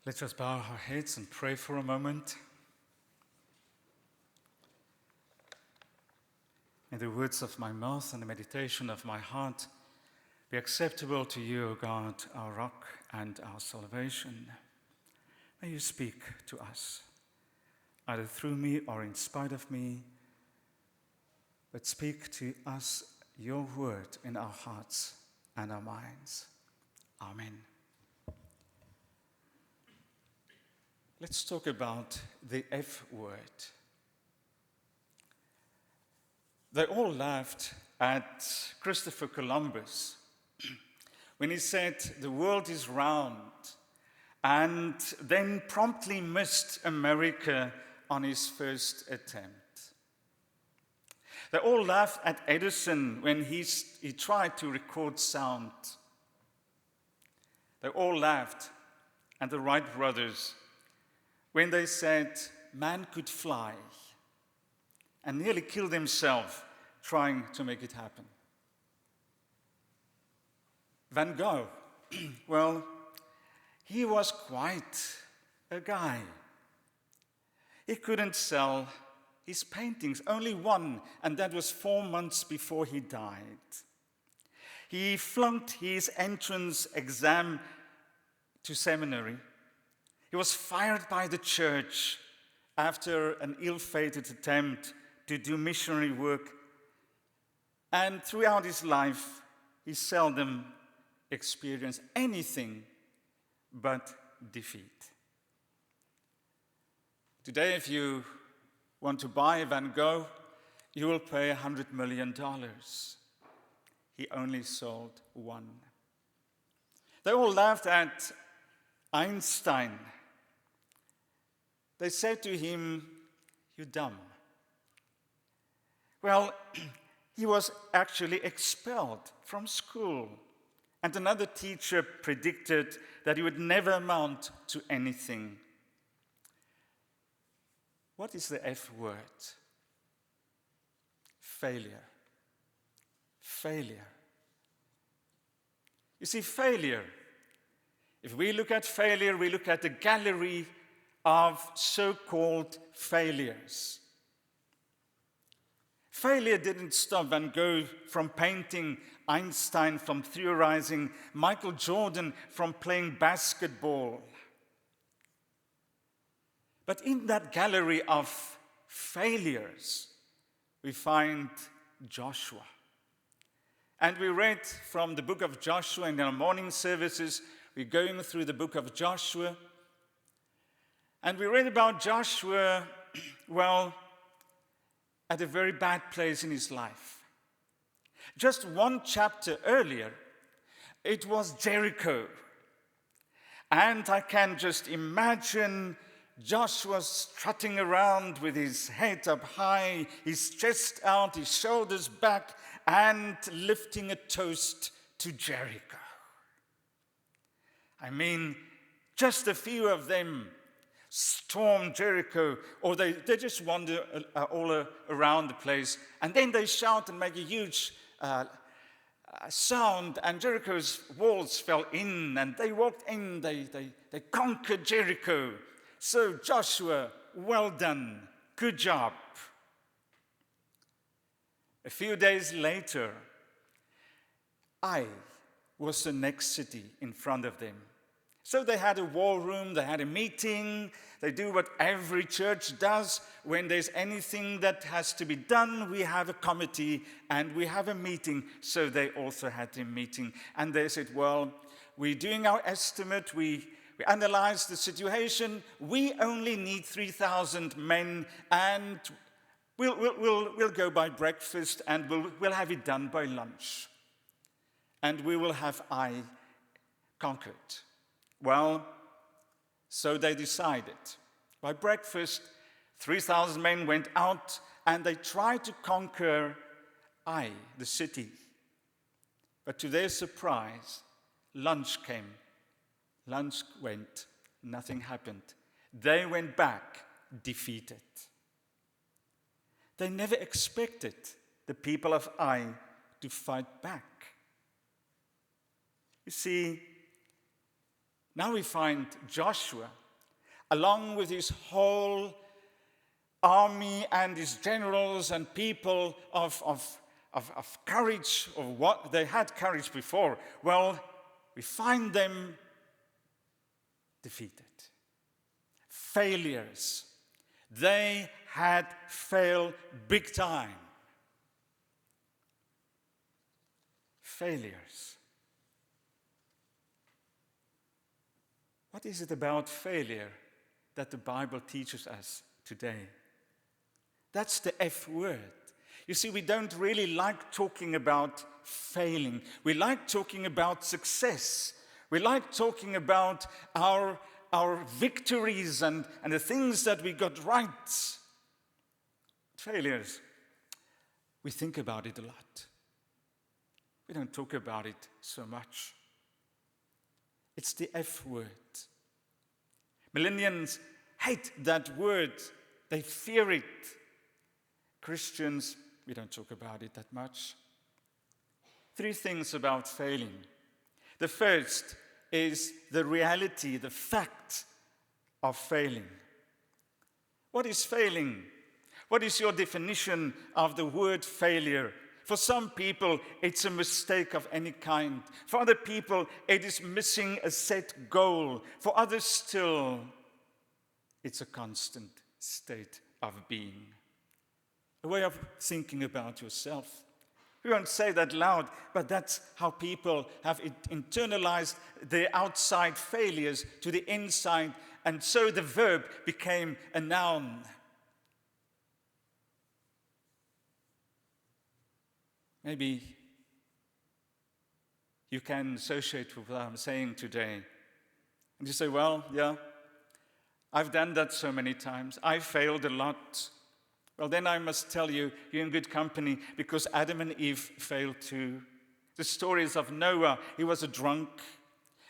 Let us bow our heads and pray for a moment. May the words of my mouth and the meditation of my heart be acceptable to you, O God, our rock and our salvation. May you speak to us, either through me or in spite of me, but speak to us your word in our hearts and our minds. Amen. Let's talk about the F word. They all laughed at Christopher Columbus when he said the world is round, and then promptly missed America on his first attempt. They all laughed at Edison when he tried to record sound. They all laughed at the Wright brothers when they said man could fly, and nearly killed himself trying to make it happen. Van Gogh, well, he was quite a guy. He couldn't sell his paintings, only one, and that was 4 months before he died. He flunked his entrance exam to seminary. He was fired by the church after an ill-fated attempt to do missionary work. And throughout his life, he seldom experienced anything but defeat. Today, if you want to buy Van Gogh, you will pay $100 million. He only sold one. They all laughed at Einstein. They said to him, "You're dumb." Well, he was actually expelled from school, and another teacher predicted that he would never amount to anything. What is the F word? Failure. Failure. You see, failure. If we look at failure, we look at the gallery of so-called failures. Failure didn't stop Van Gogh from painting, Einstein from theorizing, Michael Jordan from playing basketball. But in that gallery of failures, we find Joshua. And we read from the book of Joshua in our morning services. We're going through the book of Joshua. And we read about Joshua, well, at a very bad place in his life. Just one chapter earlier, it was Jericho. And I can just imagine Joshua strutting around with his head up high, his chest out, his shoulders back, and lifting a toast to Jericho. I mean, just a few of them storm Jericho, or they just wander all around the place, and then they shout and make a huge sound, and Jericho's walls fell in, and they walked in, they conquered Jericho. So Joshua, well done, good job. A few days later, Ai was the next city in front of them. So they had a war room, they had a meeting, they do what every church does. When there's anything that has to be done, we have a committee and we have a meeting. So they also had a meeting. And they said, well, we're doing our estimate, we analyzed the situation, we only need 3,000 men, and we'll go by breakfast and we'll have it done by lunch. And we will have Ai conquered. Well, so they decided. By breakfast, 3,000 men went out and they tried to conquer Ai, the city. But to their surprise, lunch came. Lunch went, nothing happened. They went back defeated. They never expected the people of Ai to fight back. You see, Now we find Joshua, along with his whole army and his generals and people of courage, or what they had courage before. Well, we find them defeated. Failures. They had failed big time. Failures. What is it about failure that the Bible teaches us today? That's the F word. You see, we don't really like talking about failing. We like talking about success. We like talking about our victories and the things that we got right. Failures, we think about it a lot. We don't talk about it so much. It's the F word. Millennials hate that word. They fear it. Christians, we don't talk about it that much. 3 things about failing. The first is the reality, the fact of failing. What is failing? What is your definition of the word failure? For some people, it's a mistake of any kind. For other people, it is missing a set goal. For others still, it's a constant state of being. A way of thinking about yourself. We won't say that loud, but that's how people have internalized their outside failures to the inside, and so the verb became a noun. Maybe you can associate with what I'm saying today. And you say, well, yeah, I've done that so many times. I failed a lot. Well, then I must tell you, you're in good company, because Adam and Eve failed too. The stories of Noah, he was a drunk.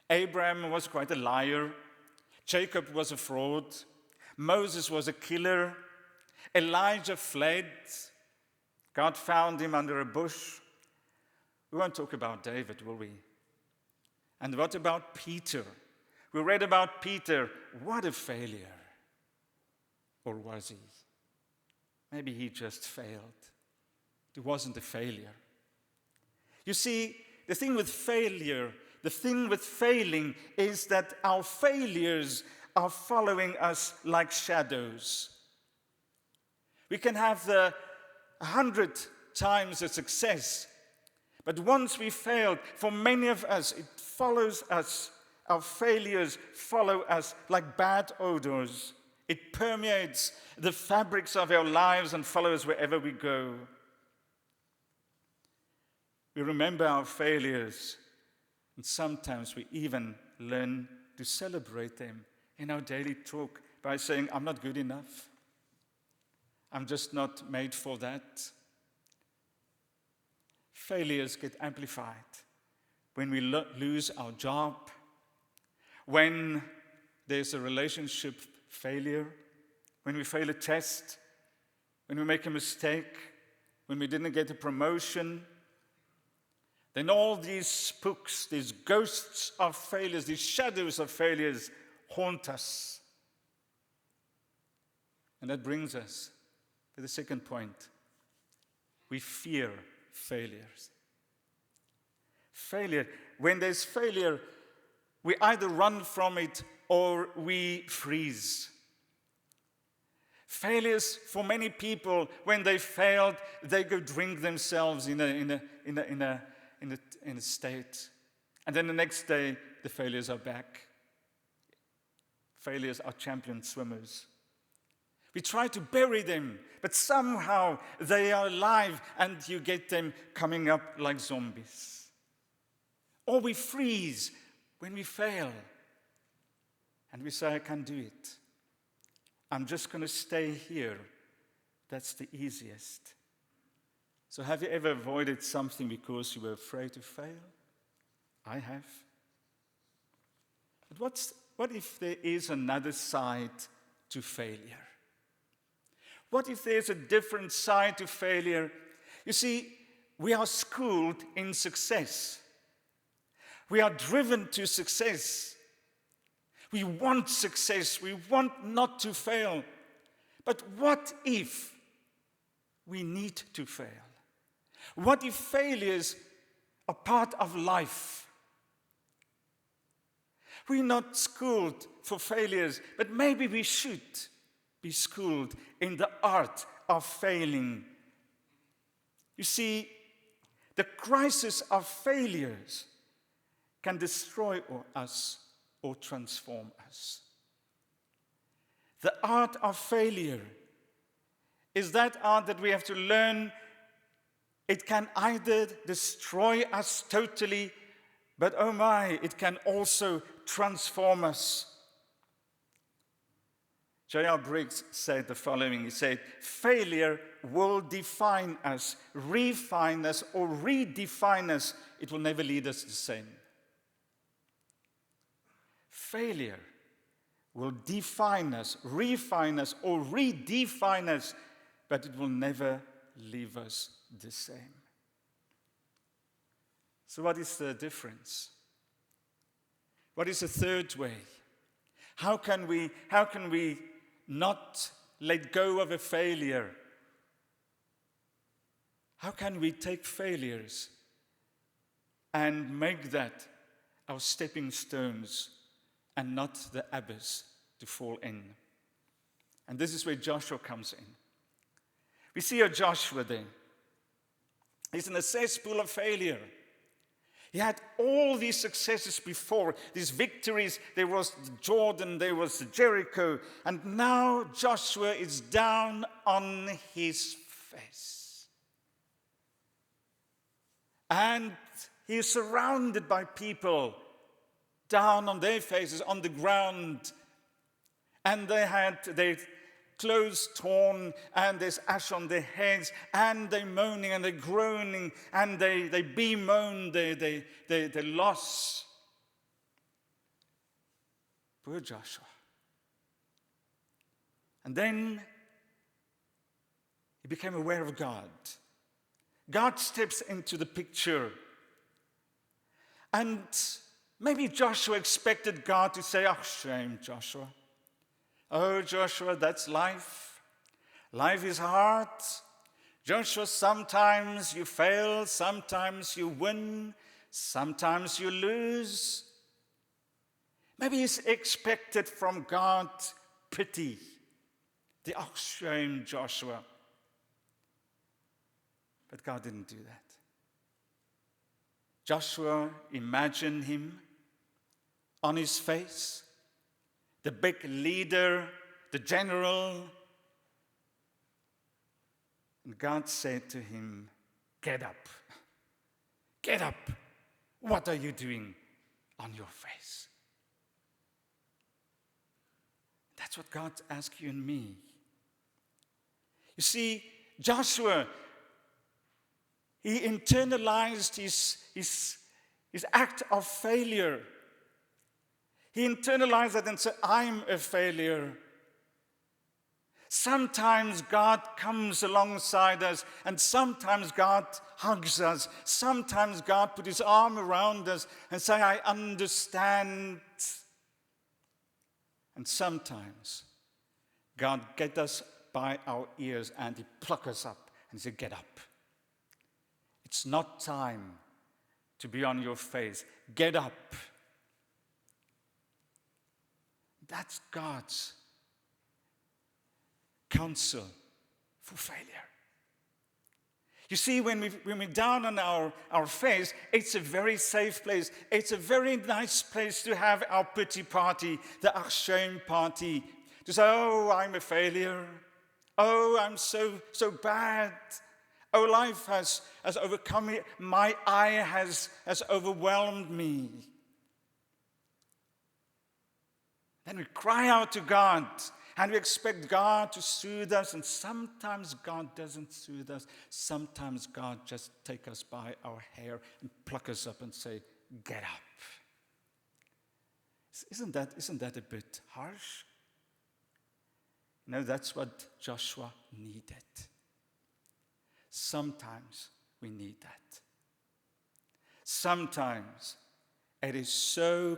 Abraham was quite a liar. Jacob was a fraud. Moses was a killer. Elijah fled. God found him under a bush. We won't talk about David, will we? And what about Peter? We read about Peter. What a failure. Or was he? Maybe he just failed. It wasn't a failure. You see, the thing with failure, the thing with failing is that our failures are following us like shadows. We can have 100 times a success, but once we failed, for many of us, it follows us. Our failures follow us like bad odors. It permeates the fabrics of our lives and follows wherever we go. We remember our failures, and sometimes we even learn to celebrate them in our daily talk by saying, I'm not good enough. I'm just not made for that. Failures get amplified when we lose our job, when there's a relationship failure, when we fail a test, when we make a mistake, when we didn't get a promotion. Then all these spooks, these ghosts of failures, these shadows of failures haunt us. And that brings us to the second point. We fear failures. Failure. When there's failure, we either run from it or we freeze. Failures, for many people, when they failed, they go drink themselves in a state. And then the next day, the failures are back. Failures are champion swimmers. We try to bury them, but somehow they are alive and you get them coming up like zombies. Or we freeze when we fail and we say, I can't do it. I'm just going to stay here. That's the easiest. So have you ever avoided something because you were afraid to fail? I have. But what if there is another side to failure? What if there's a different side to failure? You see, we are schooled in success. We are driven to success. We want success. We want not to fail. But what if we need to fail? What if failures are part of life? We're not schooled for failures, but maybe we should be schooled in the art of failing. You see, the crisis of failures can destroy us or transform us. The art of failure is that art that we have to learn. It can either destroy us totally, but oh my, it can also transform us. J.R. Briggs said the following. He said, failure will define us, refine us, or redefine us. It will never lead us the same. Failure will define us, refine us, or redefine us, but it will never leave us the same. So what is the difference? What is the third way? How can we not let go of a failure? How can we take failures and make that our stepping stones and not the abyss to fall in? And this is where Joshua comes in. We see a Joshua there. He's in a cesspool of failure. He had all these successes before, these victories. There was Jordan, there was Jericho, and now Joshua is down on his face. And he is surrounded by people down on their faces, on the ground. And they had their clothes torn, and there's ash on their heads, and they're moaning and they're groaning, and they bemoan their loss. Poor Joshua. And then he became aware of God. God steps into the picture. And maybe Joshua expected God to say, oh, shame, Joshua. Oh, Joshua, that's life. Life is hard. Joshua, sometimes you fail, sometimes you win, sometimes you lose. Maybe he's expected from God pity. Oh, shame, Joshua. But God didn't do that. Joshua imagined him on his face, the big leader, the general. And God said to him, get up. Get up. What are you doing on your face? That's what God asks you and me. You see, Joshua, he internalized his act of failure. He internalized it and said, I'm a failure. Sometimes God comes alongside us, and sometimes God hugs us. Sometimes God puts his arm around us and says, I understand. And sometimes God gets us by our ears and he plucks us up and says, get up. It's not time to be on your face. Get up. That's God's counsel for failure. You see, when we're down on our face, it's a very safe place. It's a very nice place to have our pity party, the ach shame party. To say, oh, I'm a failure. Oh, I'm so bad. Oh, life has overcome me. My eye has overwhelmed me. Then we cry out to God, and we expect God to soothe us, and sometimes God doesn't soothe us. Sometimes God just takes us by our hair and pluck us up and say, get up. Isn't that a bit harsh? No, that's what Joshua needed. Sometimes we need that. Sometimes it is so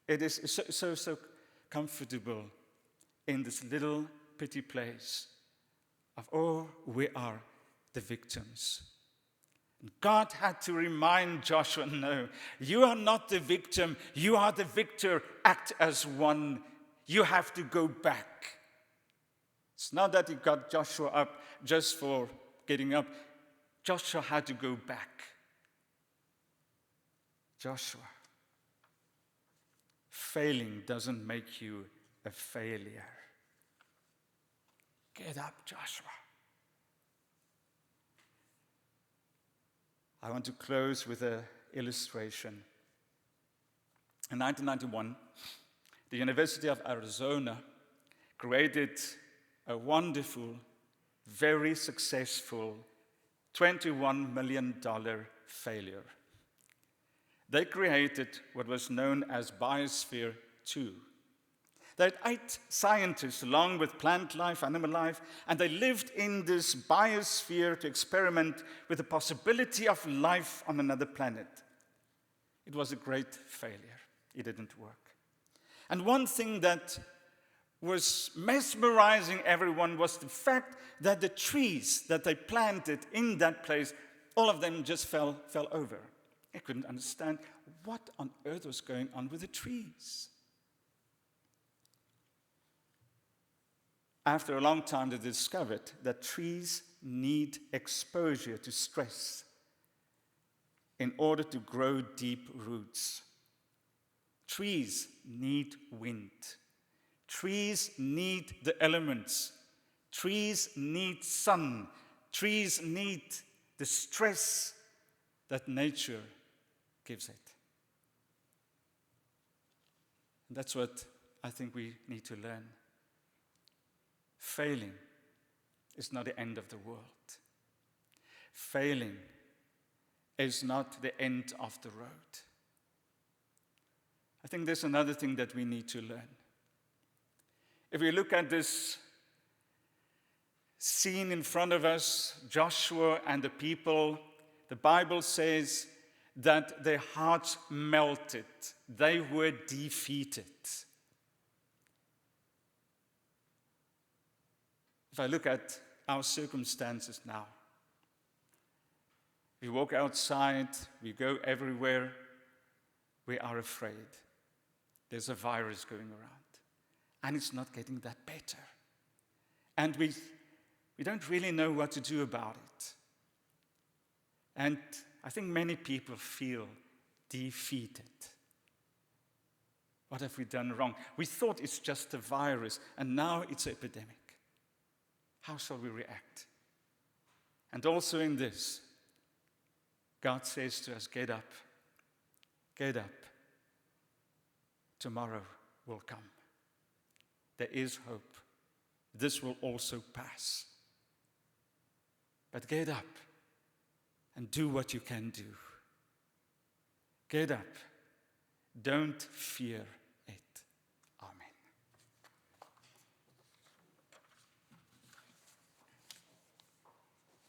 It is so comfortable in this little petty place of, oh, we are the victims. And God had to remind Joshua, no, you are not the victim, you are the victor, act as one. You have to go back. It's not that he got Joshua up just for getting up. Joshua had to go back. Joshua, failing doesn't make you a failure. Get up, Joshua. I want to close with an illustration. In 1991, the University of Arizona created a wonderful, very successful $21 million failure. They created what was known as Biosphere 2. They had 8 scientists along with plant life, animal life, and they lived in this biosphere to experiment with the possibility of life on another planet. It was a great failure. It didn't work. And one thing that was mesmerizing everyone was the fact that the trees that they planted in that place, all of them just fell over. I couldn't understand what on earth was going on with the trees. After a long time, they discovered that trees need exposure to stress in order to grow deep roots. Trees need wind. Trees need the elements. Trees need sun. Trees need the stress that nature gives it. And that's what I think we need to learn. Failing is not the end of the world. Failing is not the end of the road. I think there's another thing that we need to learn. If we look at this scene in front of us, Joshua and the people, the Bible says that their hearts melted. They were defeated. If I look at our circumstances now, we walk outside, we go everywhere, we are afraid. There's a virus going around, and it's not getting that better. And we don't really know what to do about it. And I think many people feel defeated. What have we done wrong? We thought it's just a virus, and now it's an epidemic. How shall we react? And also in this, God says to us, get up. Get up. Tomorrow will come. There is hope. This will also pass. But get up and do what you can do. Get up. Don't fear.